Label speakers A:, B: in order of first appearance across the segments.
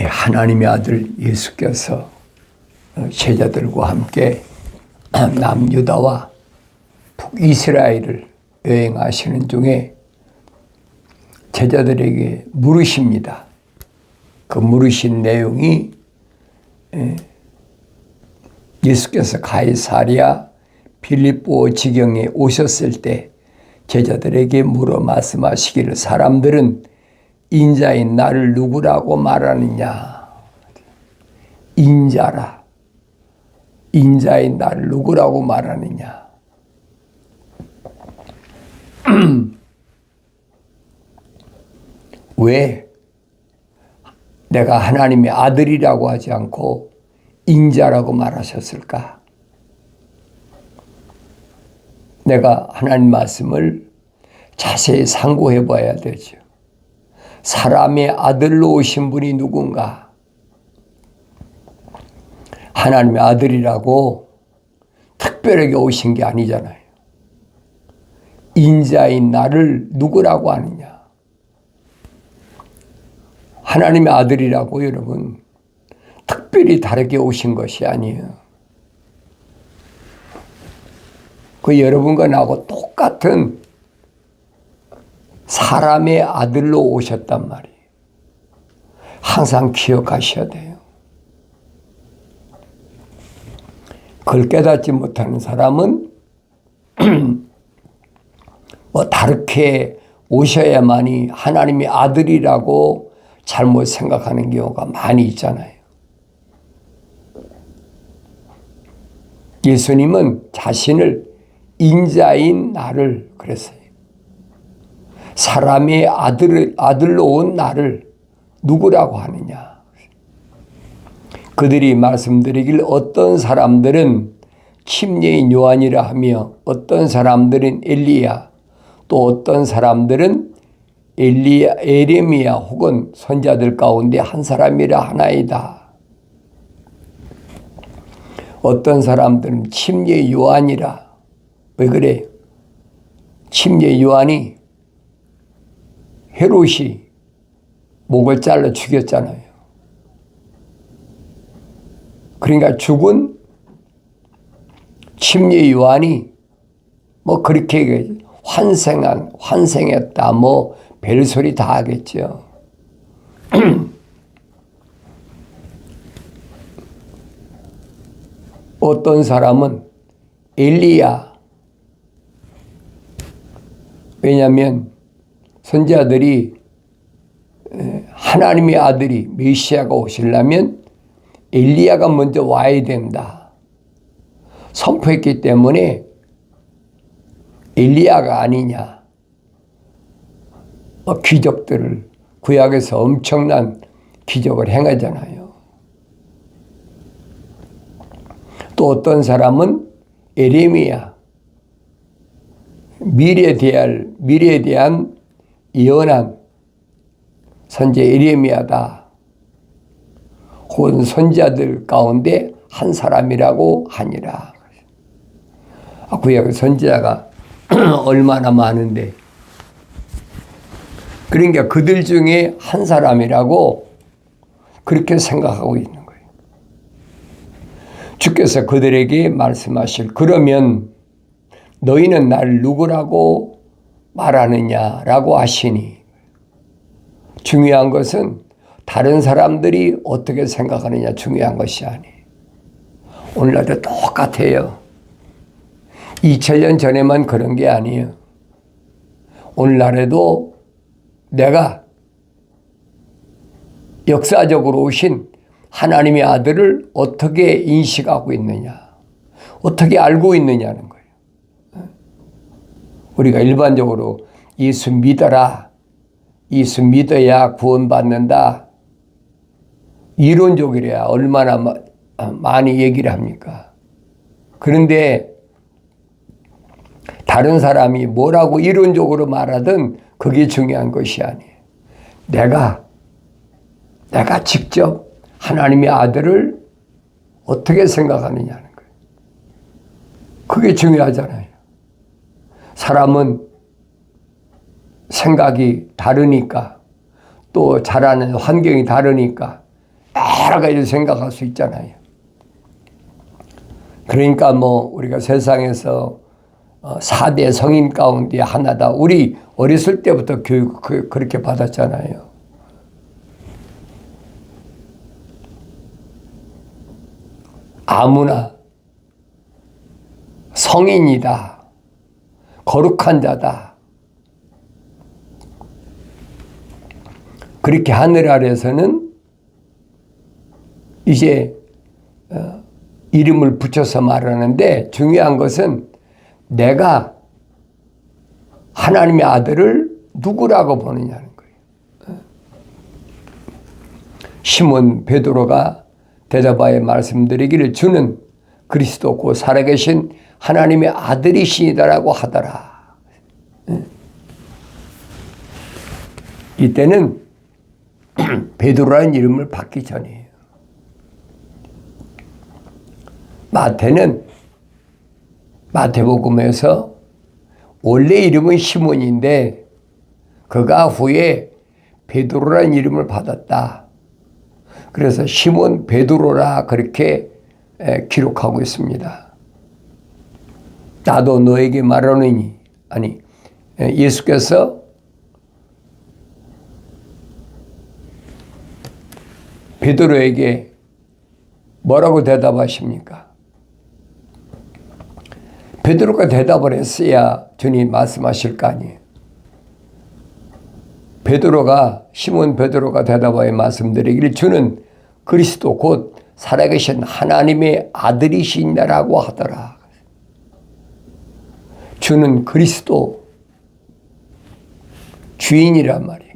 A: 하나님의 아들 예수께서 제자들과 함께 남유다와 북이스라엘을 여행하시는 중에 제자들에게 물으십니다. 그 물으신 내용이 예수께서 가이사랴 빌립보 지경에 오셨을 때 제자들에게 물어 말씀하시기를 사람들은 인자인 나를 누구라고 말하느냐. 인자라. 인자인 나를 누구라고 말하느냐. 왜 내가 하나님의 아들이라고 하지 않고 인자라고 말하셨을까? 내가 하나님 말씀을 자세히 상고해 봐야 되죠. 사람의 아들로 오신 분이 누군가? 하나님의 아들이라고 특별하게 오신 게 아니잖아요. 인자인 나를 누구라고 하느냐? 하나님의 아들이라고 여러분 특별히 다르게 오신 것이 아니에요. 그 여러분과 나하고 똑같은 사람의 아들로 오셨단 말이에요. 항상 기억하셔야 돼요. 그걸 깨닫지 못하는 사람은 다르게 오셔야만이 하나님의 아들이라고 잘못 생각하는 경우가 많이 있잖아요. 예수님은 자신을 인자인 나를 그랬어요. 사람의 아들로 온 나를 누구라고 하느냐. 그들이 말씀드리길 어떤 사람들은 침례인 요한이라 하며 어떤 사람들은 엘리야 또 어떤 사람들은 에레미야 혹은 선자들 가운데 한 사람이라 하나이다. 어떤 사람들은 침례 요한이라. 왜 그래? 침례 요한이 헤롯이 목을 잘라 죽였잖아요. 그러니까 죽은 침례 요한이 그렇게 환생했다 별소리 다 하겠죠. 어떤 사람은 엘리야. 왜냐하면 선지자들이 하나님의 아들이 메시아가 오시려면 엘리야가 먼저 와야 된다 선포했기 때문에 엘리야가 아니냐. 기적들을 구약에서 엄청난 기적을 행하잖아요. 또 어떤 사람은 에레미야. 미래에 대한 예언한 선지 에레미야다. 혹은 선지자들 가운데 한 사람이라고 하니라. 구약 선지자가 얼마나 많은데. 그러니까 그들 중에 한 사람이라고 그렇게 생각하고 있는 거예요. 주께서 그들에게 말씀하실 그러면 너희는 나를 누구라고 말하느냐라고 하시니 중요한 것은 다른 사람들이 어떻게 생각하느냐 중요한 것이 아니에요. 오늘날도 똑같아요. 2000년 전에만 그런 게 아니에요. 오늘날에도 내가 역사적으로 오신 하나님의 아들을 어떻게 인식하고 있느냐, 어떻게 알고 있느냐는 거예요. 우리가 일반적으로 예수 믿어라, 예수 믿어야 구원받는다, 이론적이래야 얼마나 많이 얘기를 합니까? 그런데 다른 사람이 뭐라고 이론적으로 말하든 그게 중요한 것이 아니에요. 내가 직접 하나님의 아들을 어떻게 생각하느냐는 거예요. 그게 중요하잖아요. 사람은 생각이 다르니까 또 자라는 환경이 다르니까 여러 가지 생각할 수 있잖아요. 그러니까 우리가 세상에서 4대 성인 가운데 하나다. 우리 어렸을 때부터 교육 그렇게 받았잖아요. 아무나 성인이다. 거룩한 자다. 그렇게 하늘 아래서는 이제 이름을 붙여서 말하는데, 중요한 것은 내가 하나님의 아들을 누구라고 보느냐는 거예요. 시몬 베드로가 대답하여 말씀드리기를 주는 그리스도 곧 살아계신 하나님의 아들이시니다라고 하더라. 이때는 베드로라는 이름을 받기 전이에요. 마태복음에서 원래 이름은 시몬인데 그가 후에 베드로라는 이름을 받았다. 그래서 시몬 베드로라 그렇게 기록하고 있습니다. 나도 너에게 말하노니, 아니, 예수께서 베드로에게 뭐라고 대답하십니까? 베드로가 대답을 했어야 주님 말씀하실 거 아니에요. 시몬 베드로가 대답하여 말씀드리기를 주는 그리스도 곧 살아계신 하나님의 아들이시니라고 하더라. 주는 그리스도 주인이란 말이에요.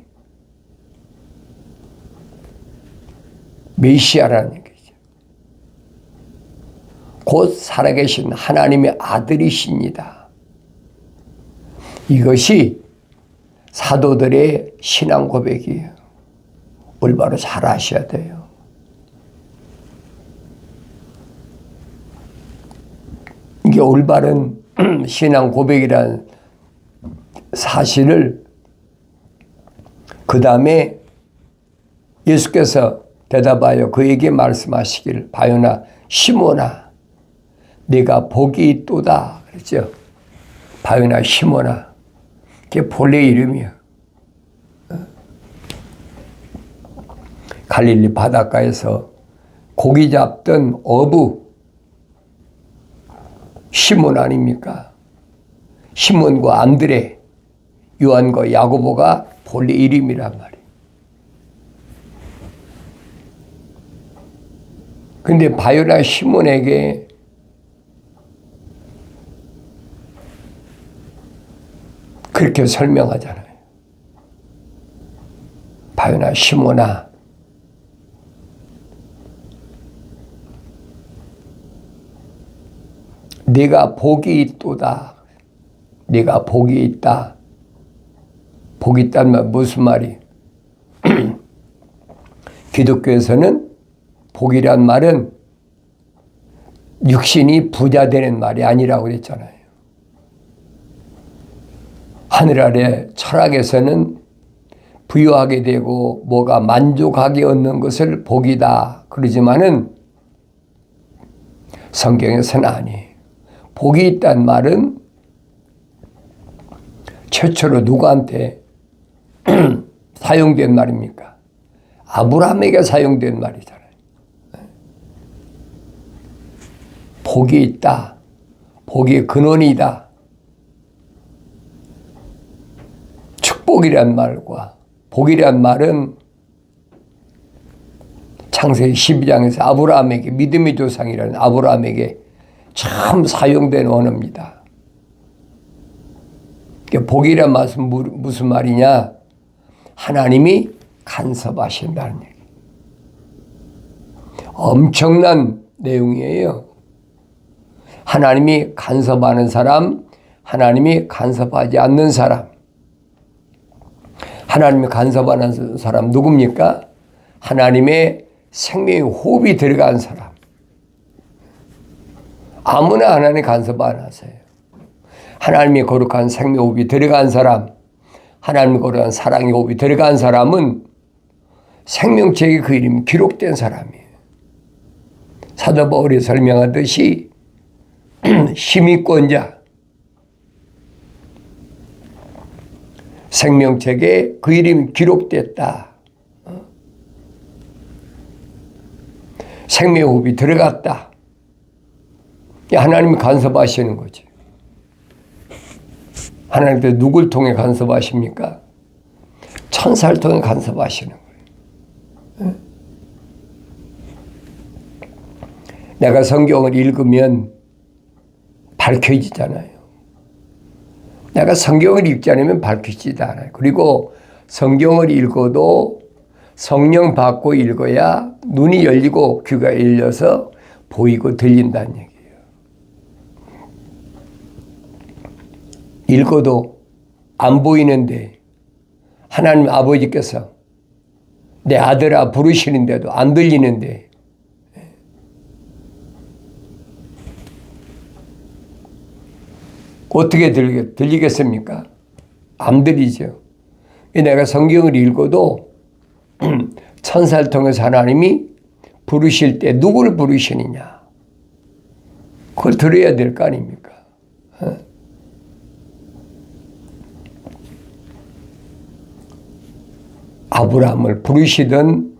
A: 메시아라는 얘기죠. 곧 살아계신 하나님의 아들이십니다. 이것이 사도들의 신앙 고백이에요. 올바로 잘 아셔야 돼요. 이게 올바른 신앙 고백이라는 사실을 그 다음에 예수께서 대답하여 그에게 말씀하시기를 바요나 시몬아 네가 복이 있도다 그랬죠. 바요나 시몬아, 그게 본래 이름이야. 갈릴리 바닷가에서 고기 잡던 어부 시몬 아닙니까? 시몬과 안드레, 요한과 야고보가 본래 이름이란 말이에요. 근데 바요나 시몬에게 그렇게 설명하잖아요. 바요나 시몬아, 네가 복이 있도다. 네가 복이 있다. 복이 있다는 말 무슨 말이? 기독교에서는 복이란 말은 육신이 부자 되는 말이 아니라고 그랬잖아요. 하늘 아래 철학에서는 부유하게 되고 뭐가 만족하게 얻는 것을 복이다 그러지만은 성경에서는 아니에요. 복이 있다는 말은 최초로 누구한테 사용된 말입니까? 아브라함에게 사용된 말이잖아요. 복이 있다. 복의 근원이다. 축복이란 말과 복이란 말은 창세기 12장에서 아브라함에게 믿음의 조상이라는 아브라함에게 참 사용된 언어입니다. 복이란 말은 무슨 말이냐? 하나님이 간섭하신다는 얘기. 엄청난 내용이에요. 하나님이 간섭하는 사람, 하나님이 간섭하지 않는 사람. 하나님이 간섭하는 사람 누굽니까? 하나님의 생명의 호흡이 들어간 사람. 아무나 하나님 간섭 안 하세요. 하나님의 거룩한 생명 호흡이 들어간 사람, 하나님의 거룩한 사랑의 호흡이 들어간 사람은 생명책에 그 이름이 기록된 사람이에요. 사도 바울이 설명하듯이 시민권자, 생명책에 그 이름이 기록됐다. 생명호흡이 들어갔다. 하나님이 간섭하시는 거지. 하나님께서 누굴 통해 간섭하십니까? 천사를 통해 간섭하시는 거예요. 내가 성경을 읽으면 밝혀지잖아요. 내가 성경을 읽지 않으면 밝혀지지 않아요. 그리고 성경을 읽어도 성령 받고 읽어야 눈이 열리고 귀가 열려서 보이고 들린다는 얘기예요. 읽어도 안 보이는데 하나님 아버지께서 내 아들아 부르시는데도 안 들리는데 어떻게 들리겠습니까? 안 들리죠. 내가 성경을 읽어도 천사를 통해서 하나님이 부르실 때 누구를 부르시느냐 그걸 들어야 될 거 아닙니까? 아브라함을 부르시던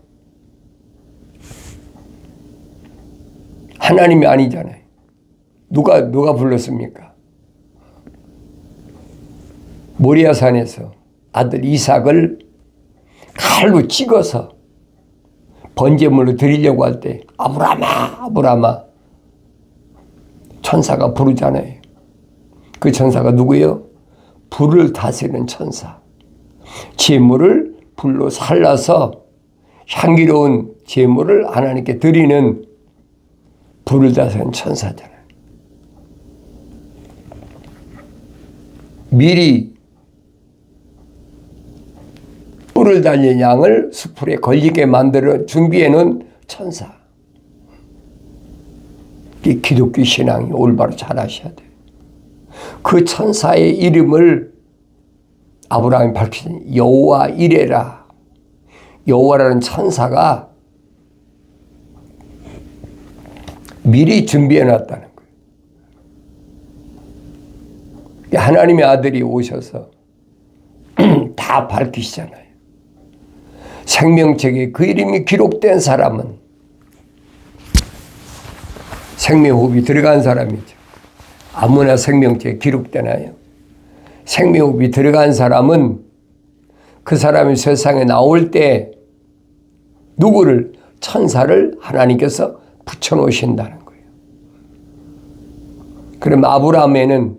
A: 하나님이 아니잖아요. 누가 불렀습니까? 모리아산에서 아들 이삭을 칼로 찍어서 번제물로 드리려고 할 때 아브라함아 아브라함아 천사가 부르잖아요. 그 천사가 누구예요? 불을 다스리는 천사. 제물을 불로 살라서 향기로운 제물을 하나님께 드리는 불을 다스리는 천사잖아요. 미리 뿔을 달린 양을 수풀에 걸리게 만들어 준비해 놓은 천사. 이 기독교 신앙이 올바로 잘 하셔야 돼요. 그 천사의 이름을 아브라함이 밝히신 여호와 이레라. 여호와라는 천사가 미리 준비해 놨다는 거예요. 하나님의 아들이 오셔서 다 밝히시잖아요. 생명책에 그 이름이 기록된 사람은 생명호흡이 들어간 사람이죠. 아무나 생명책에 기록되나요? 생명호흡이 들어간 사람은 그 사람이 세상에 나올 때 누구를? 천사를 하나님께서 붙여놓으신다는 거예요. 그럼 아브라함에는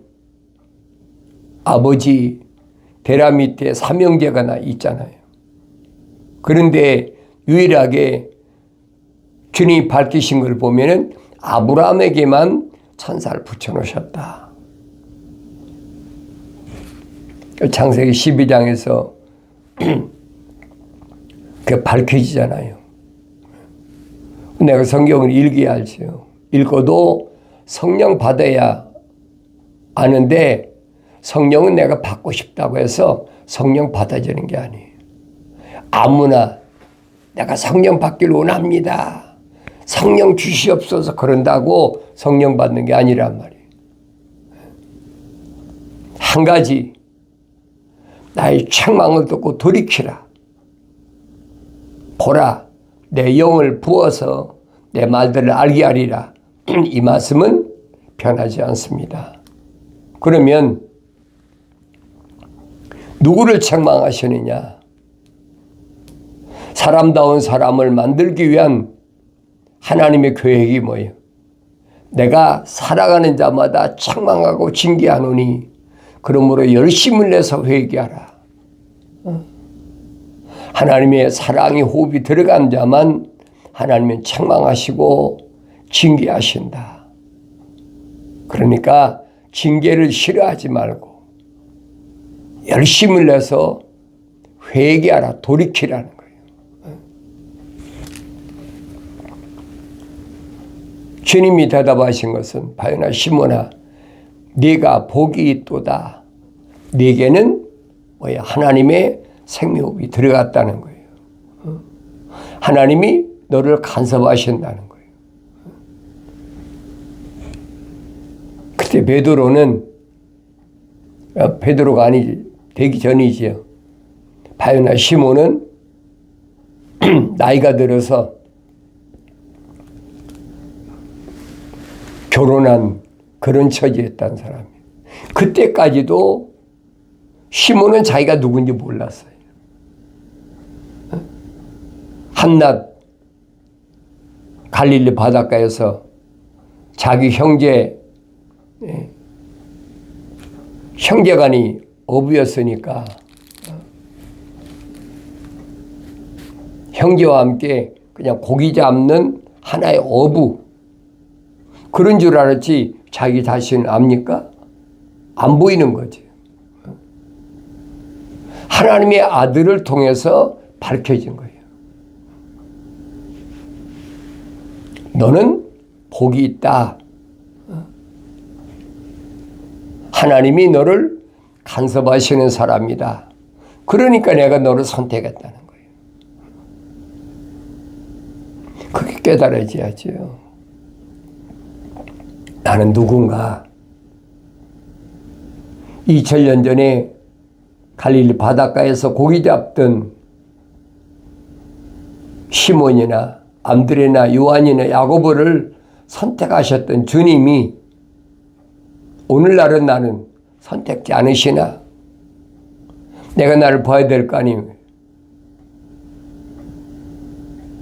A: 아버지 데라 밑에 삼형제가 있잖아요. 그런데 유일하게 주님이 밝히신 걸 보면은 아브라함에게만 천사를 붙여놓으셨다. 창세기 12장에서 그게 밝혀지잖아요. 내가 성경을 읽어야 알죠. 읽어도 성령 받아야 아는데 성령은 내가 받고 싶다고 해서 성령 받아지는 게 아니에요. 아무나 내가 성령 받기를 원합니다. 성령 주시옵소서 그런다고 성령 받는 게 아니란 말이에요. 한 가지 나의 책망을 듣고 돌이키라. 보라 내 영을 부어서 내 말들을 알게 하리라. 이 말씀은 변하지 않습니다. 그러면 누구를 책망하시느냐? 사람다운 사람을 만들기 위한 하나님의 계획이 뭐예요? 내가 살아가는 자마다 책망하고 징계하노니 그러므로 열심을 내서 회개하라. 하나님의 사랑이 호흡이 들어간 자만 하나님은 책망하시고 징계하신다. 그러니까 징계를 싫어하지 말고 열심을 내서 회개하라, 돌이키라는 거예요. 주님이 대답하신 것은 바요나 시몬아 네가 복이 있도다. 네게는 뭐야? 하나님의 생명이 들어갔다는 거예요. 하나님이 너를 간섭하신다는 거예요. 그때 베드로가 아니지, 되기 전이지요. 바요나 시몬은 나이가 들어서 결혼한 그런 처지였다는 사람이에요. 그때까지도 시몬은 자기가 누군지 몰랐어요. 한낱 갈릴리 바닷가에서 자기 형제간이 어부였으니까 형제와 함께 그냥 고기 잡는 하나의 어부, 그런 줄 알았지 자기 자신을 압니까? 안 보이는 거지. 하나님의 아들을 통해서 밝혀진 거예요. 너는 복이 있다. 하나님이 너를 간섭하시는 사람이다. 그러니까 내가 너를 선택했다는 거예요. 그게 깨달아져야죠. 나는 누군가. 2000년 전에 갈릴리 바닷가에서 고기 잡던 시몬이나 안드레나 요한이나 야고보를 선택하셨던 주님이 오늘날은 나는 선택지 않으시나? 내가 나를 봐야 될 거 아니에요.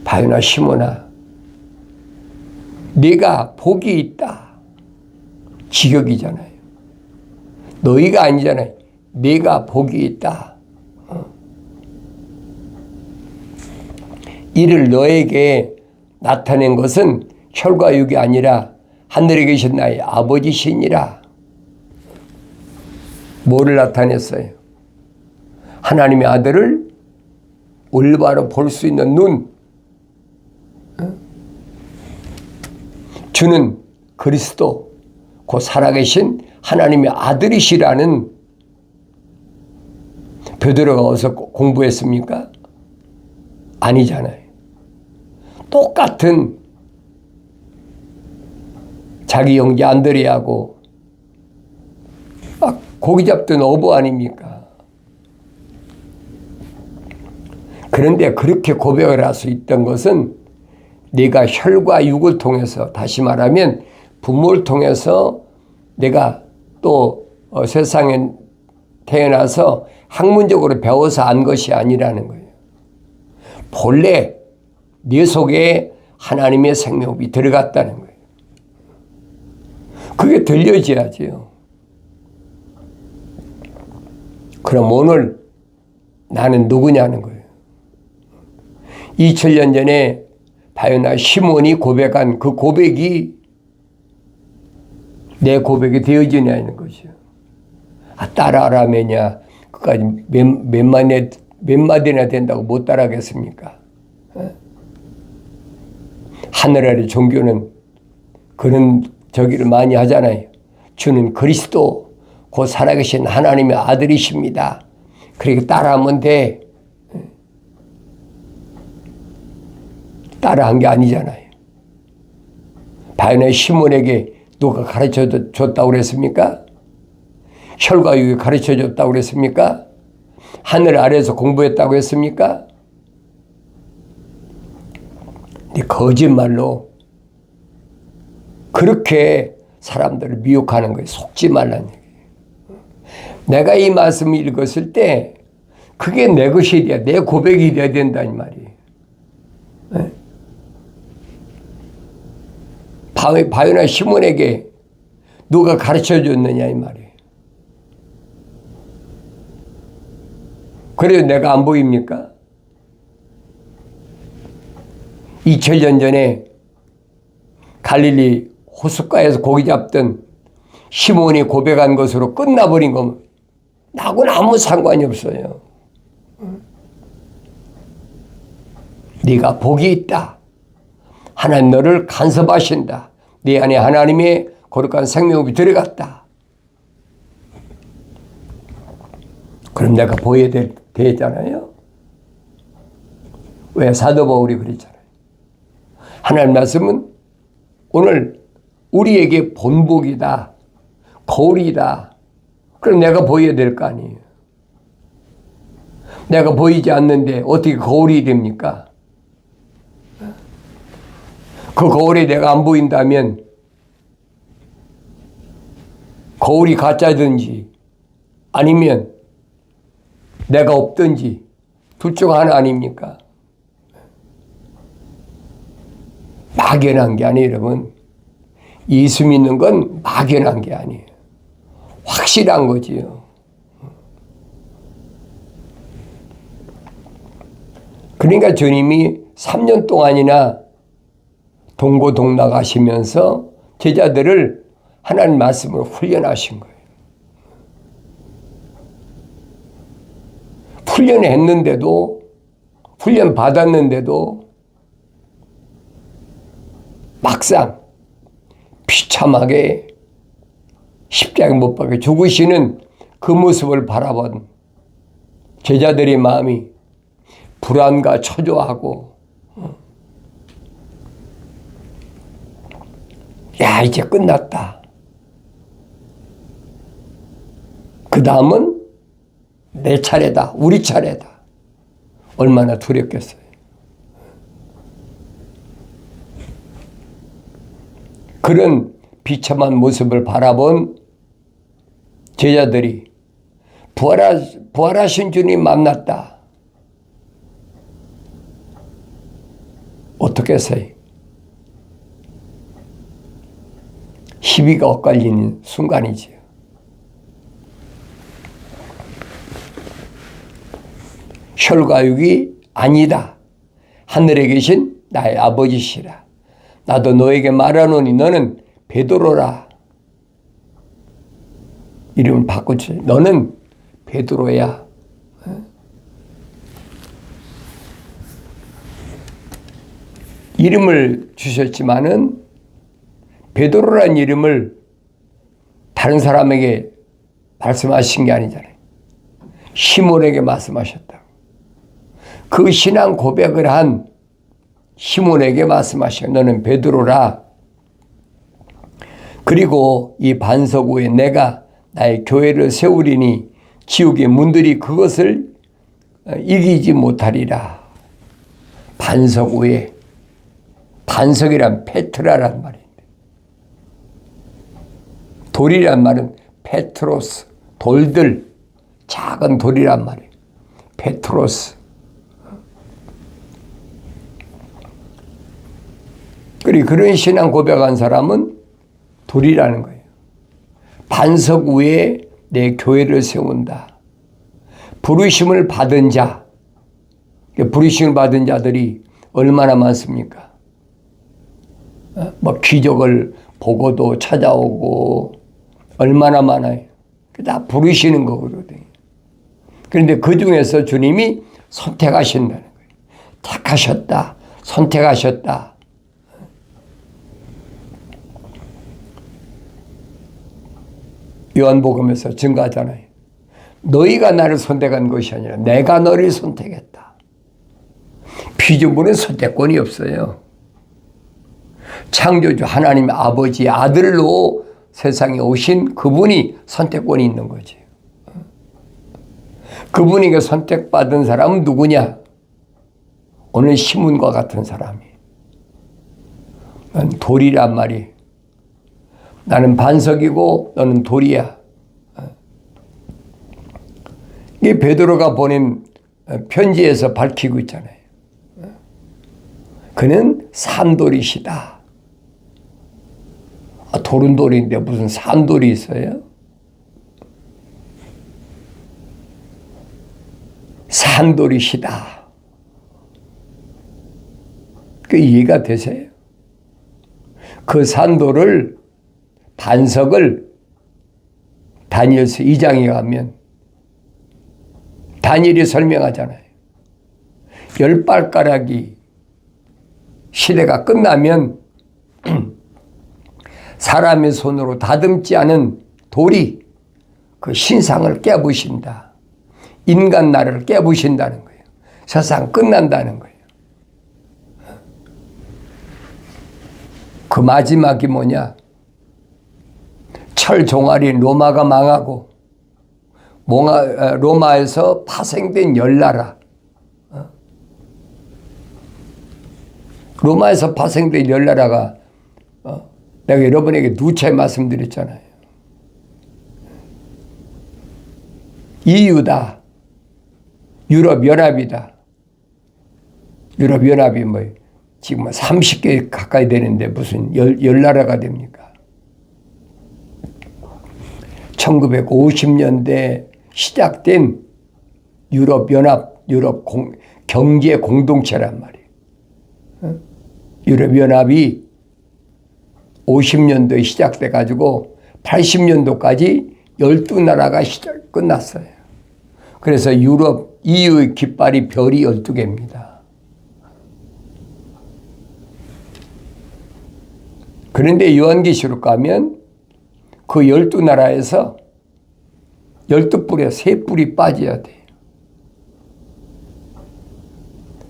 A: 바요나 시몬아, 네가 복이 있다. 직역이잖아요. 너희가 아니잖아요. 네가 복이 있다. 이를 너에게 나타낸 것은 혈과 육이 아니라 하늘에 계신 나의 아버지시니라. 뭐를 나타냈어요? 하나님의 아들을 올바로 볼 수 있는 눈. 주는 그리스도, 곧 살아계신 하나님의 아들이시라는. 베드로가 어디서 공부했습니까? 아니잖아요. 똑같은 자기 형제 안드레하고 고기 잡던 어부 아닙니까? 그런데 그렇게 고백을 할 수 있던 것은 내가 혈과 육을 통해서, 다시 말하면 부모를 통해서 내가 또 세상에 태어나서 학문적으로 배워서 안 것이 아니라는 거예요. 본래 네 속에 하나님의 생명이 들어갔다는 거예요. 그게 들려져야지요. 그럼 오늘 나는 누구냐는 거예요. 2000년 전에 바요나 시몬이 고백한 그 고백이 내 고백이 되어지냐는 것이요. 따라하라면야 그까지 몇 마디나 된다고 못 따라하겠습니까? 하늘 아래 종교는 그런 저기를 많이 하잖아요. 주는 그리스도, 곧 살아계신 하나님의 아들이십니다. 그렇게 따라하면 돼. 따라한 게 아니잖아요. 바요나 시몬에게 누가 가르쳐 줬다고 그랬습니까? 혈과 육이 가르쳐 줬다고 그랬습니까? 하늘 아래에서 공부했다고 했습니까? 거짓말로 그렇게 사람들을 미혹하는 거예요. 속지 말라는 얘기예요. 내가 이 말씀을 읽었을 때 그게 내 것이 돼야, 내 고백이 돼야 된다는 말이에요. 네? 바요나 시몬에게 누가 가르쳐 줬느냐 이 말이에요. 그래도 내가 안 보입니까? 2000년 전에 갈릴리 호숫가에서 고기 잡던 시몬이 고백한 것으로 끝나버린 거면 나하고는 아무 상관이 없어요. 네가 복이 있다. 하나님 너를 간섭하신다. 네 안에 하나님의 거룩한 생명이 들어갔다. 그럼 내가 보여야 되잖아요. 왜 사도 바울이 그랬잖아요. 하나님 말씀은 오늘 우리에게 본보기다, 거울이다. 그럼 내가 보여야 될 거 아니에요. 내가 보이지 않는데 어떻게 거울이 됩니까? 그 거울에 내가 안 보인다면 거울이 가짜든지 아니면 내가 없든지 둘 중 하나 아닙니까? 막연한 게 아니에요, 여러분. 예수 믿는 건 막연한 게 아니에요. 확실한 거지요. 그러니까 주님이 3년 동안이나 동고동락 하시면서 제자들을 하나님 말씀으로 훈련하신 거예요. 훈련했는데도, 훈련 받았는데도 막상 비참하게 십자가에 못 박혀 죽으시는 그 모습을 바라본 제자들의 마음이 불안과 초조하고, 야, 이제 끝났다. 그 다음은 내 차례다, 우리 차례다. 얼마나 두렵겠어요. 그런 비참한 모습을 바라본 제자들이 부활하신 주님 만났다. 어떻게 했어요? 시비가 엇갈리는 순간이지요. 혈과육이 아니다. 하늘에 계신 나의 아버지시라. 나도 너에게 말하노니 너는 베드로라. 이름을 바꾸지. 너는 베드로야. 이름을 주셨지만은 베드로란 이름을 다른 사람에게 말씀하신 게 아니잖아요. 시몬에게 말씀하셨다. 그 신앙 고백을 한 시몬에게 말씀하시고 너는 베드로라. 그리고 이 반석 위에 내가 나의 교회를 세우리니 지옥의 문들이 그것을 이기지 못하리라. 반석 위에, 반석이란 페트라란 말인데, 돌이란 말은 페트로스, 돌들, 작은 돌이란 말이에요. 페트로스. 그리고 그런 신앙 고백한 사람은 돌이라는 거예요. 반석 위에 내 교회를 세운다. 부르심을 받은 자, 부르심을 받은 자들이 얼마나 많습니까? 뭐 기적을 보고도 찾아오고 얼마나 많아요. 다 부르시는 거거든요. 그런데 그 중에서 주님이 선택하신다는 거예요. 택하셨다. 선택하셨다. 요한복음에서 증거하잖아요. 너희가 나를 선택한 것이 아니라 내가 너를 선택했다. 피조물은 선택권이 없어요. 창조주 하나님 아버지 아들로 세상에 오신 그분이 선택권이 있는 거지. 그분에게 선택받은 사람은 누구냐? 오늘 시몬과 같은 사람이. 난 돌이란 말이. 나는 반석이고 너는 돌이야. 이게 베드로가 보낸 편지에서 밝히고 있잖아요. 그는 산돌이시다. 돌은 돌인데 무슨 산돌이 있어요? 산돌이시다. 그 이해가 되세요? 그 산돌을, 반석을 다니엘서 2장에 가면 다니엘이 설명하잖아요. 10발가락이 시대가 끝나면 사람의 손으로 다듬지 않은 돌이 그 신상을 깨부신다. 인간 나라를 깨부신다는 거예요. 세상 끝난다는 거예요. 그 마지막이 뭐냐? 철 종말인 로마가 망하고 로마에서 파생된 열나라, 로마에서 파생된 열나라가 내가 여러분에게 누차 말씀드렸잖아요. EU다. 유럽연합이다. 유럽연합이 뭐 지금 30개 가까이 되는데 무슨 열나라가 됩니까? 1950년대 시작된 유럽연합, 경제 공동체란 말이에요. 유럽연합이 50년도에 시작돼 가지고 80년도까지 12나라가 끝났어요. 그래서 유럽 EU의 깃발이 별이 12개입니다. 그런데 요한계시록 가면 그 12나라에서 12뿔에 3뿔이 빠져야 돼요.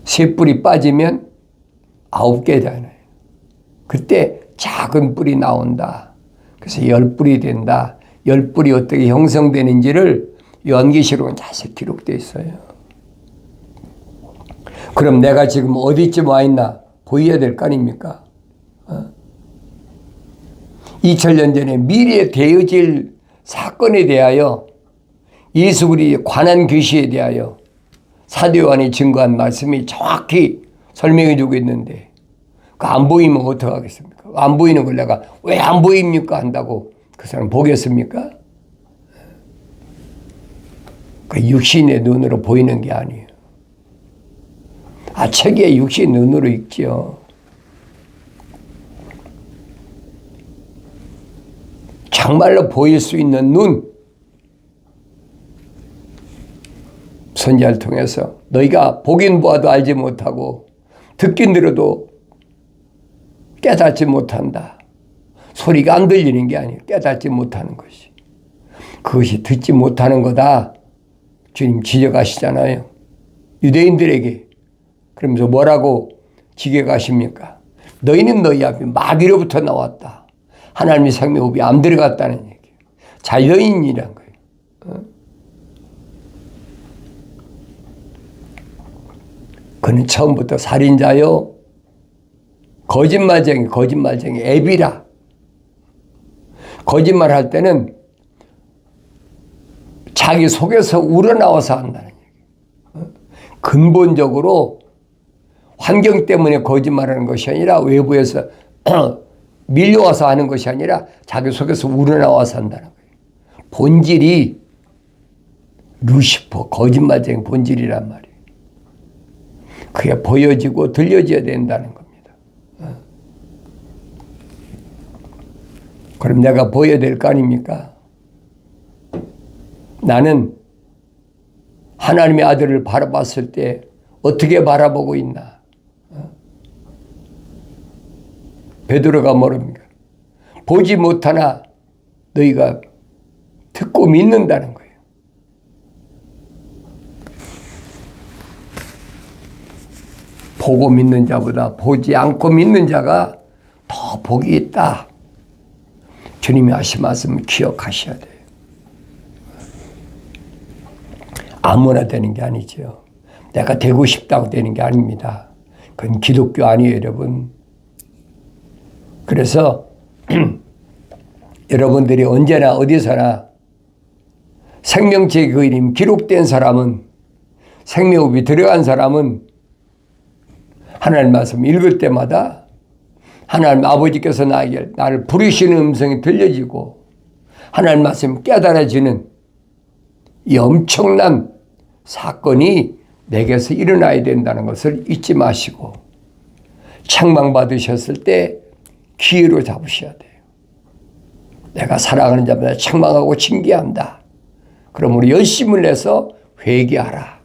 A: 3뿔이 빠지면 9개잖아요. 그때 작은 뿔이 나온다. 그래서 10뿔이 된다. 10뿔이 어떻게 형성되는지를 요한계시록은 자세히 기록되어 있어요. 그럼 내가 지금 어디쯤 와 있나 보여야 될 거 아닙니까? 2000년 전에 미래에 되어질 사건에 대하여 예수 그리스도의 관한 계시에 대하여 사도 요한이 증거한 말씀이 정확히 설명해 주고 있는데 그 안 보이면 어떡하겠습니까? 안 보이는 걸 내가 왜 안 보입니까? 한다고 그 사람 보겠습니까? 그 육신의 눈으로 보이는 게 아니에요. 책에 육신의 눈으로 읽지요. 정말로 보일 수 있는 눈, 선지자를 통해서 너희가 보긴 보아도 알지 못하고 듣긴 들어도 깨닫지 못한다. 소리가 안 들리는 게 아니에요. 깨닫지 못하는 것이. 그것이 듣지 못하는 거다. 주님 지적하시잖아요. 유대인들에게. 그러면서 뭐라고 지적하십니까? 너희는 너희 앞에 마귀로부터 나왔다. 하나님의 생명호흡이 안 들어갔다는 얘기예요. 자연인이란 거예요. 그는 처음부터 살인자요, 거짓말쟁이 애비라. 거짓말할 때는 자기 속에서 우러나와서 한다는 얘기예요. 근본적으로 환경 때문에 거짓말하는 것이 아니라 외부에서 밀려와서 하는 것이 아니라 자기 속에서 우러나와서 한다는 거예요. 본질이 루시퍼, 거짓말쟁이 본질이란 말이에요. 그게 보여지고 들려져야 된다는 겁니다. 그럼 내가 보여야 될 거 아닙니까? 나는 하나님의 아들을 바라봤을 때 어떻게 바라보고 있나? 베드로가 모릅니까? 보지 못하나 너희가 듣고 믿는다는 거예요. 보고 믿는 자보다 보지 않고 믿는 자가 더 복이 있다. 주님이 하신 말씀을 기억하셔야 돼요. 아무나 되는 게 아니죠. 내가 되고 싶다고 되는 게 아닙니다. 그건 기독교 아니에요, 여러분. 그래서 여러분들이 언제나 어디서나 생명책의 그 이름 기록된 사람은, 생명호흡이 들어간 사람은 하나님 말씀 읽을 때마다 하나님 아버지께서 나를 부르시는 음성이 들려지고 하나님 말씀 깨달아지는 이 엄청난 사건이 내게서 일어나야 된다는 것을 잊지 마시고 책망받으셨을 때 기회로 잡으셔야 돼요. 내가 사랑하는 자마다 책망하고 징계한다. 그러므로 열심을 내서 회개하라.